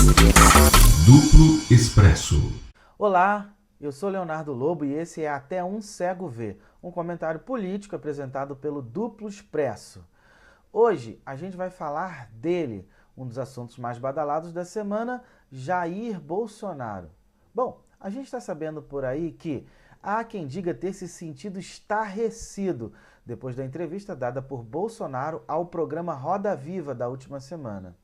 Duplo Expresso. Olá, eu sou Leonardo Lobo e esse é Até um Cego Vê, um comentário político apresentado pelo Duplo Expresso. Hoje a gente vai falar dele, um dos assuntos mais badalados da semana, Jair Bolsonaro. Bom, a gente está sabendo por aí que há quem diga ter se sentido estarrecido depois da entrevista dada por Bolsonaro ao programa Roda Viva da última semana,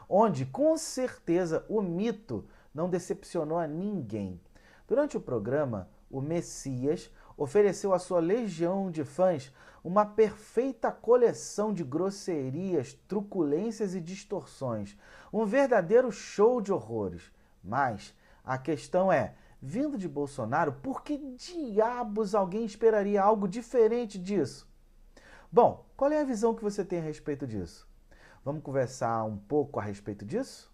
onde com certeza o mito não decepcionou a ninguém. Durante o programa, o Messias ofereceu à sua legião de fãs uma perfeita coleção de grosserias, truculências e distorções. Um verdadeiro show de horrores. Mas a questão é, vindo de Bolsonaro, por que diabos alguém esperaria algo diferente disso? Bom, qual é a visão que você tem a respeito disso? Vamos conversar um pouco a respeito disso?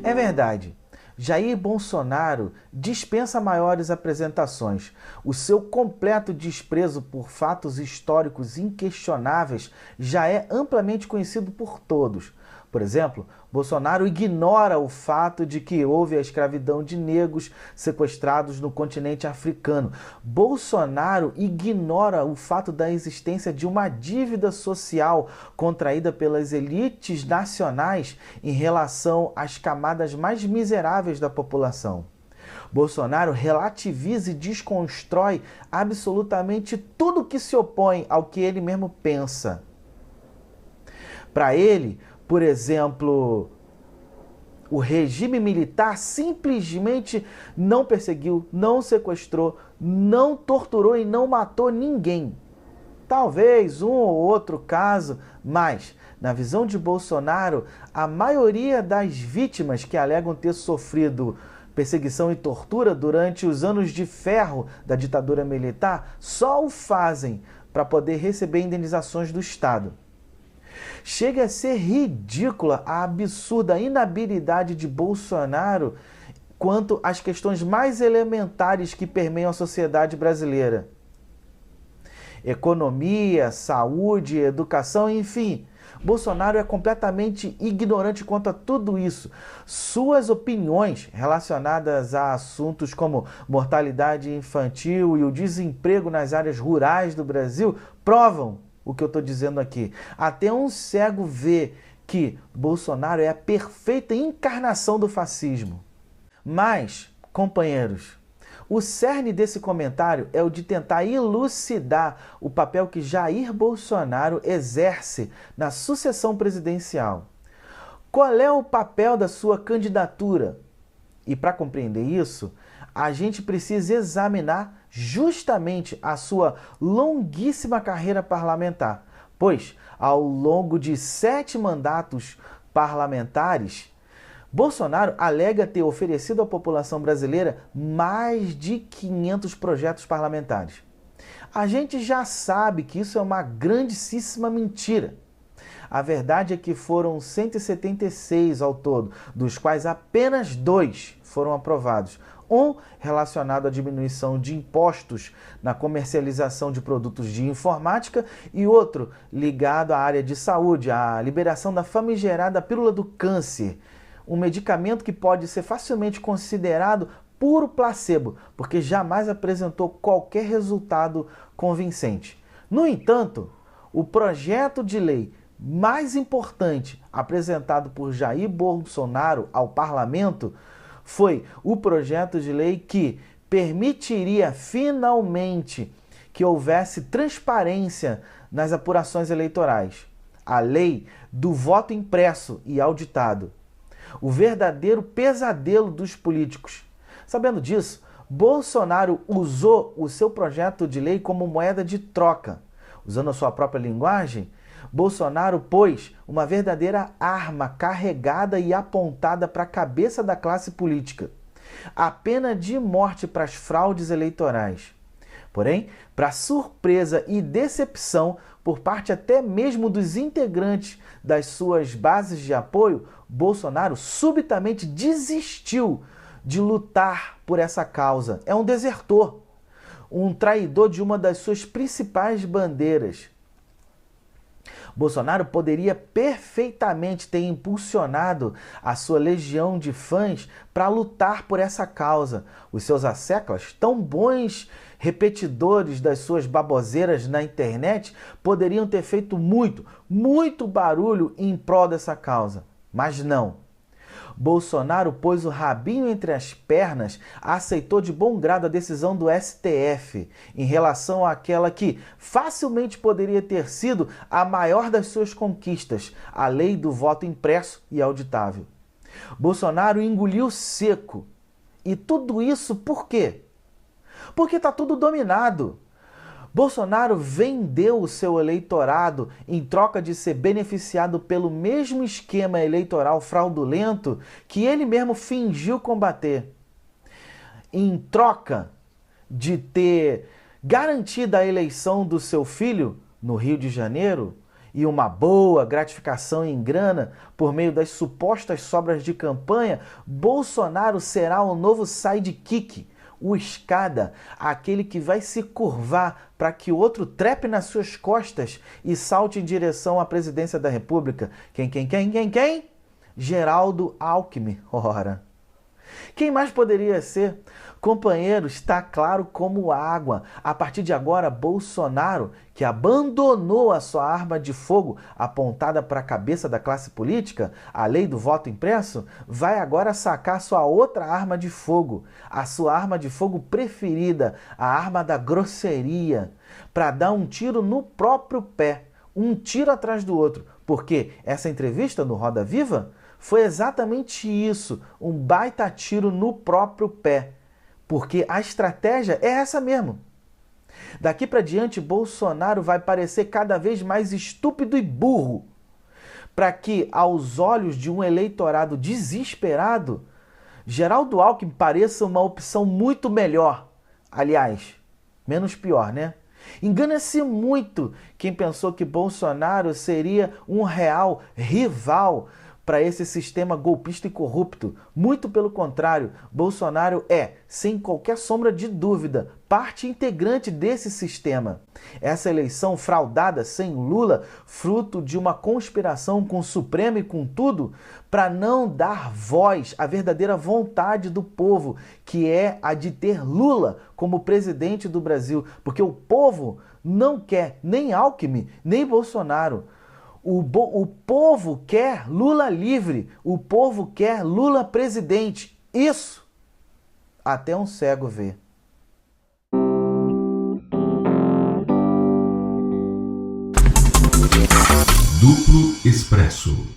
É verdade, Jair Bolsonaro dispensa maiores apresentações. O seu completo desprezo por fatos históricos inquestionáveis já é amplamente conhecido por todos. Por exemplo, Bolsonaro ignora o fato de que houve a escravidão de negros sequestrados no continente africano. Bolsonaro ignora o fato da existência de uma dívida social contraída pelas elites nacionais em relação às camadas mais miseráveis da população. Bolsonaro relativiza e desconstrói absolutamente tudo que se opõe ao que ele mesmo pensa. Para ele, por exemplo, o regime militar simplesmente não perseguiu, não sequestrou, não torturou e não matou ninguém. Talvez um ou outro caso, mas, na visão de Bolsonaro, a maioria das vítimas que alegam ter sofrido perseguição e tortura durante os anos de ferro da ditadura militar só o fazem para poder receber indenizações do Estado. Chega a ser ridícula a absurda inabilidade de Bolsonaro quanto às questões mais elementares que permeiam a sociedade brasileira. Economia, saúde, educação, enfim. Bolsonaro é completamente ignorante quanto a tudo isso. Suas opiniões relacionadas a assuntos como mortalidade infantil e o desemprego nas áreas rurais do Brasil provam o que eu estou dizendo aqui. Até um cego vê que Bolsonaro é a perfeita encarnação do fascismo. Mas, companheiros, o cerne desse comentário é o de tentar elucidar o papel que Jair Bolsonaro exerce na sucessão presidencial. Qual é o papel da sua candidatura? E para compreender isso, a gente precisa examinar justamente a sua longuíssima carreira parlamentar, pois ao longo de 7 mandatos parlamentares, Bolsonaro alega ter oferecido à população brasileira mais de 500 projetos parlamentares. A gente já sabe que isso é uma grandíssima mentira. A verdade é que foram 176 ao todo, dos quais apenas 2 foram aprovados. Um relacionado à diminuição de impostos na comercialização de produtos de informática e outro ligado à área de saúde, à liberação da famigerada pílula do câncer, um medicamento que pode ser facilmente considerado puro placebo, porque jamais apresentou qualquer resultado convincente. No entanto, o projeto de lei mais importante apresentado por Jair Bolsonaro ao parlamento foi o projeto de lei que permitiria finalmente que houvesse transparência nas apurações eleitorais. A lei do voto impresso e auditado. O verdadeiro pesadelo dos políticos. Sabendo disso, Bolsonaro usou o seu projeto de lei como moeda de troca. Usando a sua própria linguagem, Bolsonaro pôs uma verdadeira arma carregada e apontada para a cabeça da classe política. A pena de morte para as fraudes eleitorais. Porém, para surpresa e decepção por parte até mesmo dos integrantes das suas bases de apoio, Bolsonaro subitamente desistiu de lutar por essa causa. É um desertor, um traidor de uma das suas principais bandeiras. Bolsonaro poderia perfeitamente ter impulsionado a sua legião de fãs para lutar por essa causa. Os seus asseclas, tão bons repetidores das suas baboseiras na internet, poderiam ter feito muito barulho em prol dessa causa. Mas não. Bolsonaro pôs o rabinho entre as pernas, aceitou de bom grado a decisão do STF em relação àquela que facilmente poderia ter sido a maior das suas conquistas, a lei do voto impresso e auditável. Bolsonaro engoliu seco. E tudo isso por quê? Porque está tudo dominado. Bolsonaro vendeu o seu eleitorado em troca de ser beneficiado pelo mesmo esquema eleitoral fraudulento que ele mesmo fingiu combater. Em troca de ter garantido a eleição do seu filho no Rio de Janeiro e uma boa gratificação em grana por meio das supostas sobras de campanha, Bolsonaro será o novo sidekick, o escada, aquele que vai se curvar para que o outro trepe nas suas costas e salte em direção à presidência da República. Quem? Geraldo Alckmin. Ora. Quem mais poderia ser? Companheiro, está claro como água. A partir de agora, Bolsonaro, que abandonou a sua arma de fogo apontada para a cabeça da classe política, a lei do voto impresso, vai agora sacar sua outra arma de fogo, a sua arma de fogo preferida, a arma da grosseria, para dar um tiro no próprio pé, um tiro atrás do outro. Porque essa entrevista no Roda Viva foi exatamente isso, um baita tiro no próprio pé. Porque a estratégia é essa mesmo. Daqui para diante, Bolsonaro vai parecer cada vez mais estúpido e burro, para que, aos olhos de um eleitorado desesperado, Geraldo Alckmin pareça uma opção muito melhor. Aliás, menos pior, né? Engana-se muito quem pensou que Bolsonaro seria um real rival para esse sistema golpista e corrupto. Muito pelo contrário, Bolsonaro é, sem qualquer sombra de dúvida, parte integrante desse sistema. Essa eleição fraudada sem Lula, fruto de uma conspiração com o Supremo e com tudo, para não dar voz à verdadeira vontade do povo, que é a de ter Lula como presidente do Brasil. Porque o povo não quer nem Alckmin, nem Bolsonaro. O povo quer Lula livre, o povo quer Lula presidente. Isso até um cego vê. Duplo Expresso.